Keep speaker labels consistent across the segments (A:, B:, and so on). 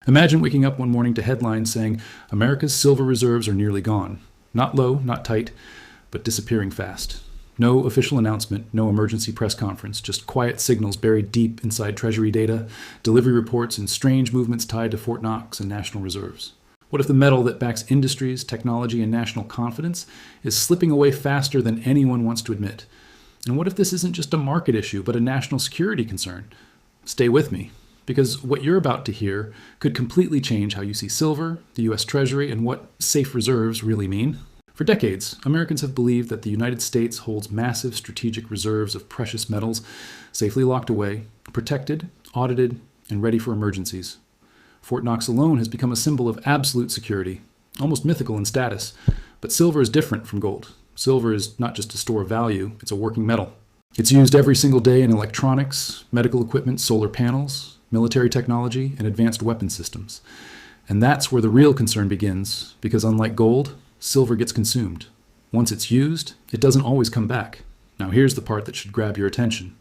A: Imagine waking up one morning to headlines saying, America's silver reserves are nearly gone. Not low, not tight, but disappearing fast. No official announcement, no emergency press conference, just quiet signals buried deep inside Treasury data, delivery reports, and strange movements tied to Fort Knox and national reserves. What if the metal that backs industries, technology, and national confidence is slipping away faster than anyone wants to admit? And what if this isn't just a market issue, but a national security concern? Stay with me, because what you're about to hear could completely change how you see silver, the U.S. Treasury, and what safe reserves really mean. For decades, Americans have believed that the United States holds massive strategic reserves of precious metals safely locked away, protected, audited, and ready for emergencies. Fort Knox alone has become a symbol of absolute security, almost mythical in status. But silver is different from gold. Silver is not just a store of value, it's a working metal. It's used every single day in electronics, medical equipment, solar panels, military technology, and advanced weapon systems. And that's where the real concern begins, because unlike gold, silver gets consumed. Once it's used, it doesn't always come back. Now here's the part that should grab your attention.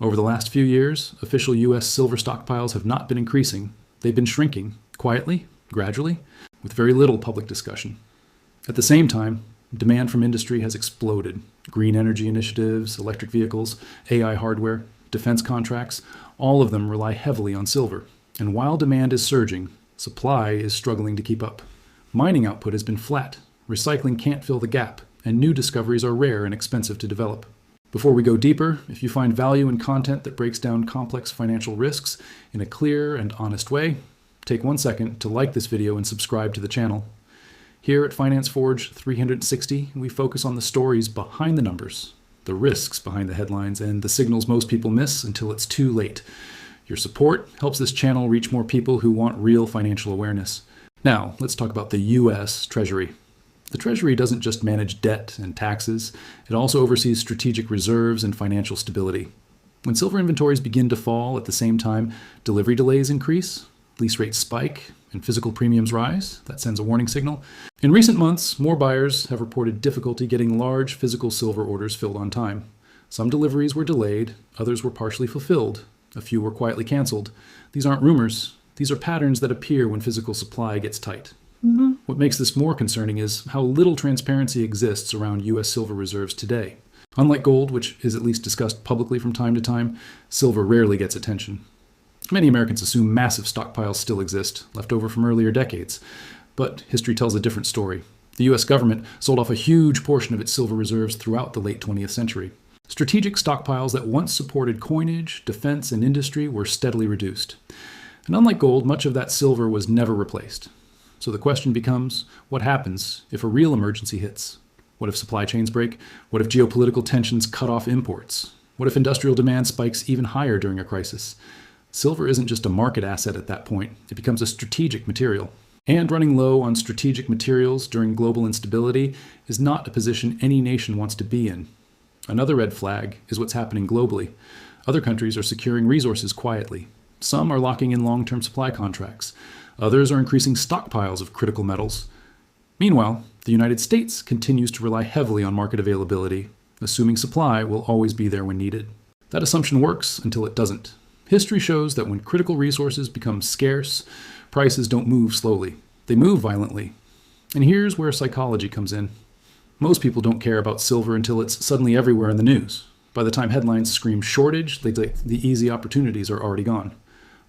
A: Over the last few years, official U.S. silver stockpiles have not been increasing. They've been shrinking, quietly, gradually, with very little public discussion. At the same time, demand from industry has exploded. Green energy initiatives, electric vehicles, AI hardware, defense contracts, all of them rely heavily on silver. And while demand is surging, supply is struggling to keep up. Mining output has been flat, recycling can't fill the gap, and new discoveries are rare and expensive to develop. Before we go deeper, if you find value in content that breaks down complex financial risks in a clear and honest way, take 1 second to like this video and subscribe to the channel. Here at Finance Forge 360, we focus on the stories behind the numbers, the risks behind the headlines, and the signals most people miss until it's too late. Your support helps this channel reach more people who want real financial awareness. Now, let's talk about the U.S. Treasury. The Treasury doesn't just manage debt and taxes, it also oversees strategic reserves and financial stability. When silver inventories begin to fall at the same time delivery delays increase, lease rates spike, and physical premiums rise, that sends a warning signal. In recent months, more buyers have reported difficulty getting large physical silver orders filled on time. Some deliveries were delayed, others were partially fulfilled, a few were quietly canceled. These aren't rumors, these are patterns that appear when physical supply gets tight. What makes this more concerning is how little transparency exists around U.S. silver reserves today. Unlike gold, which is at least discussed publicly from time to time, silver rarely gets attention. Many Americans assume massive stockpiles still exist, left over from earlier decades. But history tells a different story. The U.S. government sold off a huge portion of its silver reserves throughout the late 20th century. Strategic stockpiles that once supported coinage, defense, and industry were steadily reduced. And unlike gold, much of that silver was never replaced. So the question becomes, what happens if a real emergency hits? What if supply chains break? What if geopolitical tensions cut off imports? What if industrial demand spikes even higher during a crisis? Silver isn't just a market asset at that point, it becomes a strategic material. And running low on strategic materials during global instability is not a position any nation wants to be in. Another red flag is what's happening globally. Other countries are securing resources quietly. Some are locking in long-term supply contracts. Others are increasing stockpiles of critical metals. Meanwhile, the United States continues to rely heavily on market availability, assuming supply will always be there when needed. That assumption works until it doesn't. History shows that when critical resources become scarce, prices don't move slowly. They move violently. And here's where psychology comes in. Most people don't care about silver until it's suddenly everywhere in the news. By the time headlines scream shortage, the easy opportunities are already gone.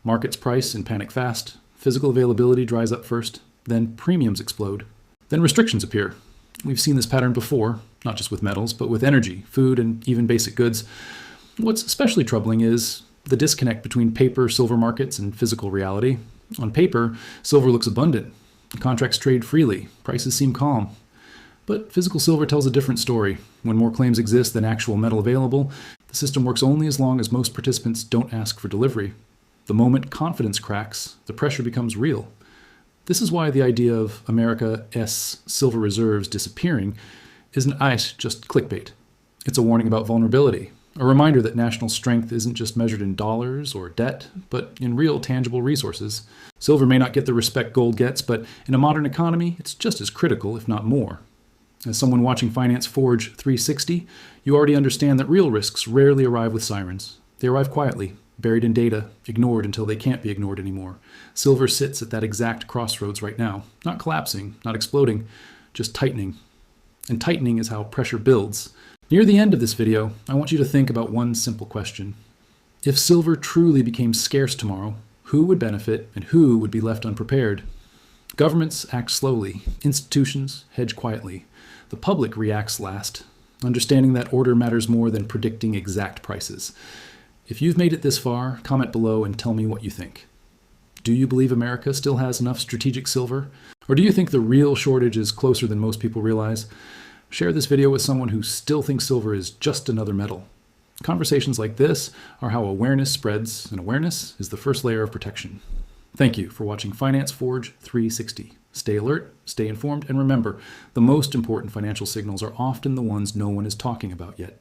A: Markets price and panic fast. Physical availability dries up first, then premiums explode. Then restrictions appear. We've seen this pattern before, not just with metals, but with energy, food, and even basic goods. What's especially troubling is the disconnect between paper silver markets and physical reality. On paper, silver looks abundant. Contracts trade freely. Prices seem calm. But physical silver tells a different story. When more claims exist than actual metal available, the system works only as long as most participants don't ask for delivery. The moment confidence cracks, the pressure becomes real. This is why the idea of America's silver reserves disappearing isn't just clickbait. It's a warning about vulnerability, a reminder that national strength isn't just measured in dollars or debt, but in real tangible resources. Silver may not get the respect gold gets, but in a modern economy, it's just as critical, if not more. As someone watching Finance Forge 360, you already understand that real risks rarely arrive with sirens. They arrive quietly, buried in data, ignored until they can't be ignored anymore. Silver sits at that exact crossroads right now, not collapsing, not exploding, just tightening. And tightening is how pressure builds. Near the end of this video, I want you to think about one simple question. If silver truly became scarce tomorrow, who would benefit and who would be left unprepared? Governments act slowly. Institutions hedge quietly. The public reacts last, understanding that order matters more than predicting exact prices. If you've made it this far, comment below and tell me what you think. Do you believe America still has enough strategic silver? Or do you think the real shortage is closer than most people realize? Share this video with someone who still thinks silver is just another metal. Conversations like this are how awareness spreads, and awareness is the first layer of protection. Thank you for watching Finance Forge 360. Stay alert, stay informed, and remember, the most important financial signals are often the ones no one is talking about yet.